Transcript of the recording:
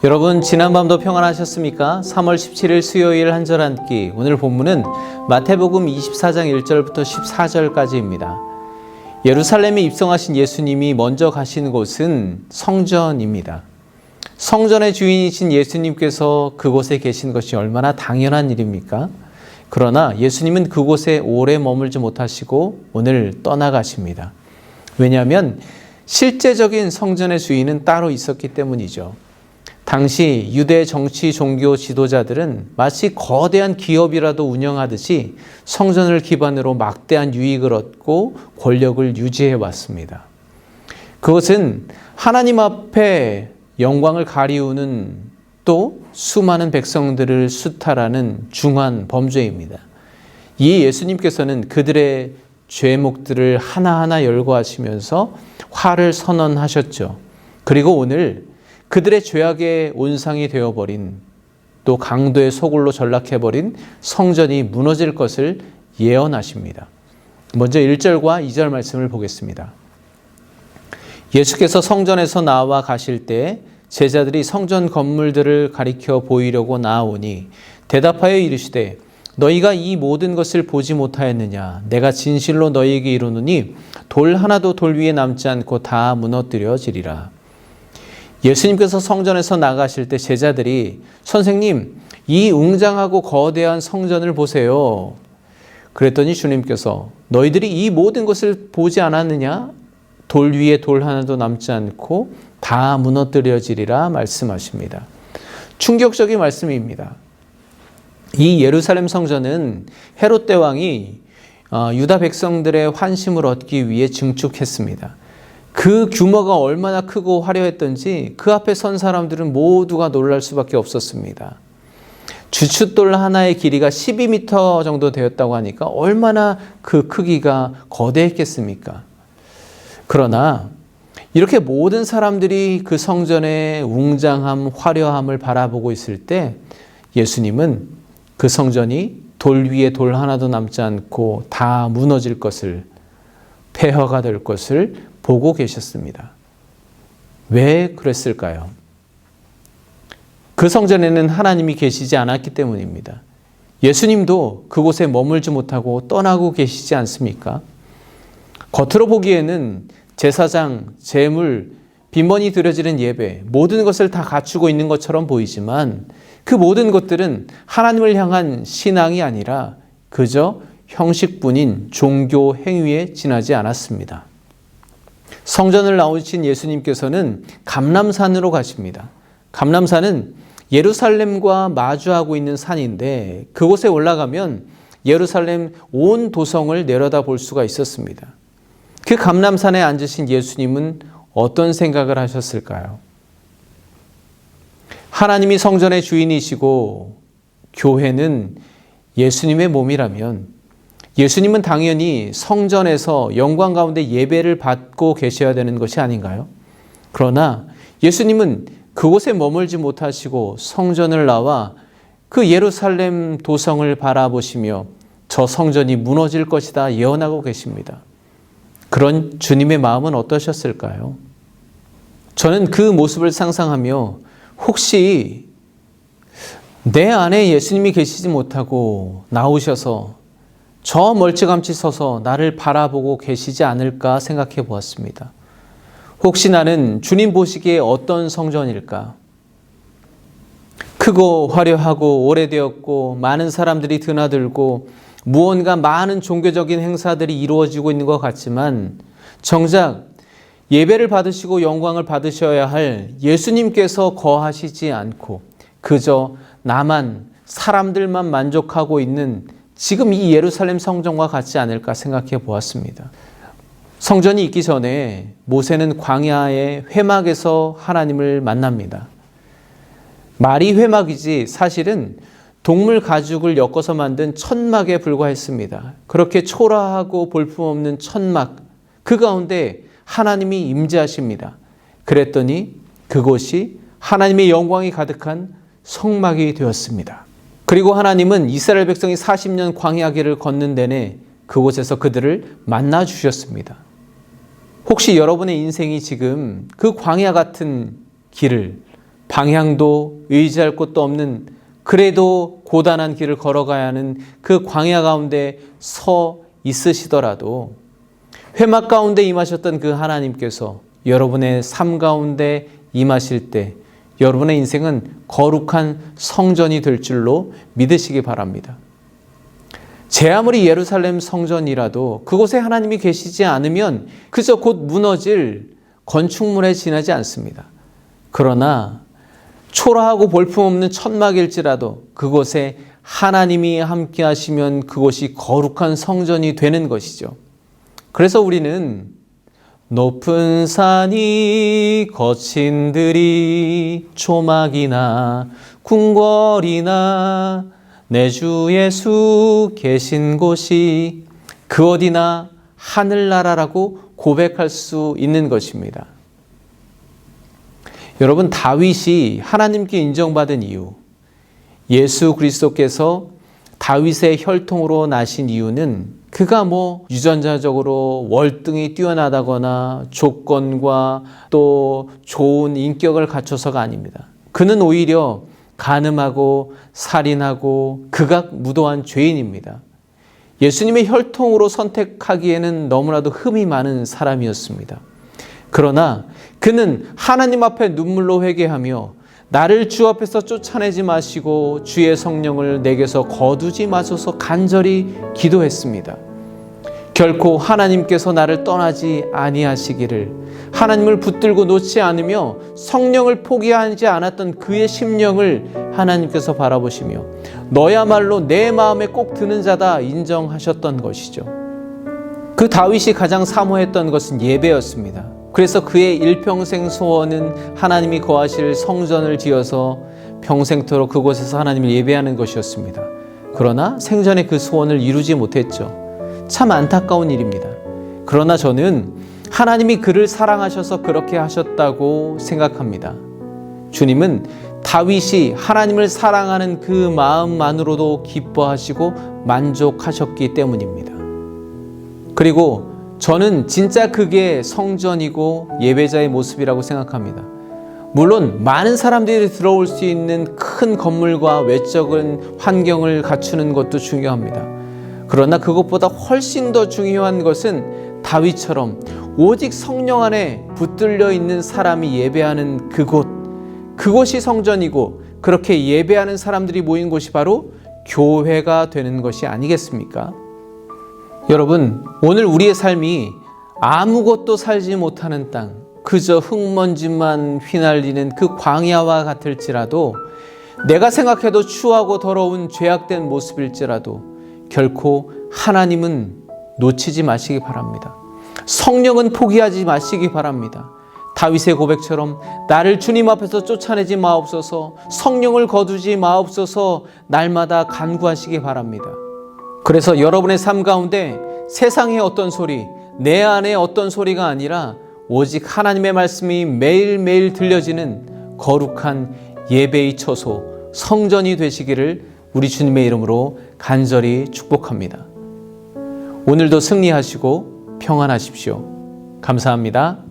여러분 지난밤도 평안하셨습니까? 3월 17일 수요일 한절 한끼, 오늘 본문은 마태복음 24장 1절부터 14절까지입니다. 예루살렘에 입성하신 예수님이 먼저 가신 곳은 성전입니다. 성전의 주인이신 예수님께서 그곳에 계신 것이 얼마나 당연한 일입니까? 그러나 예수님은 그곳에 오래 머물지 못하시고 오늘 떠나가십니다. 왜냐하면 실제적인 성전의 주인은 따로 있었기 때문이죠. 당시 유대 정치 종교 지도자들은 마치 거대한 기업이라도 운영하듯이 성전을 기반으로 막대한 유익을 얻고 권력을 유지해 왔습니다. 그것은 하나님 앞에 영광을 가리우는 또 수많은 백성들을 수탈하는 중한 범죄입니다. 이 예수님께서는 그들의 죄목들을 하나하나 열거하시면서 화를 선언하셨죠. 그리고 오늘 그들의 죄악의 온상이 되어버린, 또 강도의 소굴로 전락해버린 성전이 무너질 것을 예언하십니다. 먼저 1절과 2절 말씀을 보겠습니다. 예수께서 성전에서 나와 가실 때 제자들이 성전 건물들을 가리켜 보이려고 나아오니 대답하여 이르시되 너희가 이 모든 것을 보지 못하였느냐? 내가 진실로 너희에게 이르노니 돌 하나도 돌 위에 남지 않고 다 무너뜨려지리라. 예수님께서 성전에서 나가실 때 제자들이 선생님, 이 웅장하고 거대한 성전을 보세요. 그랬더니 주님께서 너희들이 이 모든 것을 보지 않았느냐? 돌 위에 돌 하나도 남지 않고 다 무너뜨려지리라 말씀하십니다. 충격적인 말씀입니다. 이 예루살렘 성전은 헤롯 대왕이 유다 백성들의 환심을 얻기 위해 증축했습니다. 그 규모가 얼마나 크고 화려했던지 그 앞에 선 사람들은 모두가 놀랄 수밖에 없었습니다. 주춧돌 하나의 길이가 12m 정도 되었다고 하니까 얼마나 그 크기가 거대했겠습니까? 그러나 이렇게 모든 사람들이 그 성전의 웅장함, 화려함을 바라보고 있을 때 예수님은 그 성전이 돌 위에 돌 하나도 남지 않고 다 무너질 것을, 폐허가 될 것을 보고 계셨습니다. 왜 그랬을까요? 그 성전에는 하나님이 계시지 않았기 때문입니다. 예수님도 그곳에 머물지 못하고 떠나고 계시지 않습니까? 겉으로 보기에는 제사장, 제물, 빈번히 드려지는 예배, 모든 것을 다 갖추고 있는 것처럼 보이지만 그 모든 것들은 하나님을 향한 신앙이 아니라 그저 형식뿐인 종교 행위에 지나지 않았습니다. 성전을 나오신 예수님께서는 감람산으로 가십니다. 감람산은 예루살렘과 마주하고 있는 산인데 그곳에 올라가면 예루살렘 온 도성을 내려다 볼 수가 있었습니다. 그 감람산에 앉으신 예수님은 어떤 생각을 하셨을까요? 하나님이 성전의 주인이시고 교회는 예수님의 몸이라면 예수님은 당연히 성전에서 영광 가운데 예배를 받고 계셔야 되는 것이 아닌가요? 그러나 예수님은 그곳에 머물지 못하시고 성전을 나와 그 예루살렘 도성을 바라보시며 저 성전이 무너질 것이다 예언하고 계십니다. 그런 주님의 마음은 어떠셨을까요? 저는 그 모습을 상상하며 혹시 내 안에 예수님이 계시지 못하고 나오셔서 저 멀찌감치 서서 나를 바라보고 계시지 않을까 생각해 보았습니다. 혹시 나는 주님 보시기에 어떤 성전일까? 크고 화려하고 오래되었고 많은 사람들이 드나들고 무언가 많은 종교적인 행사들이 이루어지고 있는 것 같지만 정작 예배를 받으시고 영광을 받으셔야 할 예수님께서 거하시지 않고 그저 나만, 사람들만 만족하고 있는 지금 이 예루살렘 성전과 같지 않을까 생각해 보았습니다. 성전이 있기 전에 모세는 광야의 회막에서 하나님을 만납니다. 말이 회막이지 사실은 동물 가죽을 엮어서 만든 천막에 불과했습니다. 그렇게 초라하고 볼품없는 천막, 그 가운데 하나님이 임재하십니다. 그랬더니 그곳이 하나님의 영광이 가득한 성막이 되었습니다. 그리고 하나님은 이스라엘 백성이 40년 광야길을 걷는 내내 그곳에서 그들을 만나 주셨습니다. 혹시 여러분의 인생이 지금 그 광야 같은 길을 방향도 의지할 곳도 없는, 그래도 고단한 길을 걸어가야 하는 그 광야 가운데 서 있으시더라도 회막 가운데 임하셨던 그 하나님께서 여러분의 삶 가운데 임하실 때 여러분의 인생은 거룩한 성전이 될 줄로 믿으시기 바랍니다. 제 아무리 예루살렘 성전이라도 그곳에 하나님이 계시지 않으면 그저 곧 무너질 건축물에 지나지 않습니다. 그러나 초라하고 볼품없는 천막일지라도 그곳에 하나님이 함께 하시면 그곳이 거룩한 성전이 되는 것이죠. 그래서 우리는 높은 산이 거친 들이 초막이나 궁궐이나 내 주 예수 계신 곳이 그 어디나 하늘나라라고 고백할 수 있는 것입니다. 여러분, 다윗이 하나님께 인정받은 이유, 예수 그리스도께서 다윗의 혈통으로 나신 이유는 그가 유전자적으로 월등히 뛰어나다거나 조건과 또 좋은 인격을 갖춰서가 아닙니다. 그는 오히려 간음하고 살인하고 극악무도한 죄인입니다. 예수님의 혈통으로 선택하기에는 너무나도 흠이 많은 사람이었습니다. 그러나 그는 하나님 앞에 눈물로 회개하며 나를 주 앞에서 쫓아내지 마시고 주의 성령을 내게서 거두지 마소서 간절히 기도했습니다. 결코 하나님께서 나를 떠나지 아니하시기를, 하나님을 붙들고 놓지 않으며 성령을 포기하지 않았던 그의 심령을 하나님께서 바라보시며 너야말로 내 마음에 꼭 드는 자다 인정하셨던 것이죠. 그 다윗이 가장 사모했던 것은 예배였습니다. 그래서 그의 일평생 소원은 하나님이 거하실 성전을 지어서 평생토록 그곳에서 하나님을 예배하는 것이었습니다. 그러나 생전에 그 소원을 이루지 못했죠. 참 안타까운 일입니다. 그러나 저는 하나님이 그를 사랑하셔서 그렇게 하셨다고 생각합니다. 주님은 다윗이 하나님을 사랑하는 그 마음만으로도 기뻐하시고 만족하셨기 때문입니다. 그리고 저는 진짜 그게 성전이고 예배자의 모습이라고 생각합니다. 물론 많은 사람들이 들어올 수 있는 큰 건물과 외적인 환경을 갖추는 것도 중요합니다. 그러나 그것보다 훨씬 더 중요한 것은 다윗처럼 오직 성령 안에 붙들려 있는 사람이 예배하는 그곳이 성전이고, 그렇게 예배하는 사람들이 모인 곳이 바로 교회가 되는 것이 아니겠습니까? 여러분, 오늘 우리의 삶이 아무것도 살지 못하는 땅, 그저 흙먼지만 휘날리는 그 광야와 같을지라도, 내가 생각해도 추하고 더러운 죄악된 모습일지라도 결코 하나님은 놓치지 마시기 바랍니다. 성령은 포기하지 마시기 바랍니다. 다윗의 고백처럼 나를 주님 앞에서 쫓아내지 마옵소서, 성령을 거두지 마옵소서 날마다 간구하시기 바랍니다. 그래서 여러분의 삶 가운데 세상의 어떤 소리, 내 안의 어떤 소리가 아니라 오직 하나님의 말씀이 매일매일 들려지는 거룩한 예배의 처소, 성전이 되시기를 우리 주님의 이름으로 간절히 축복합니다. 오늘도 승리하시고 평안하십시오. 감사합니다.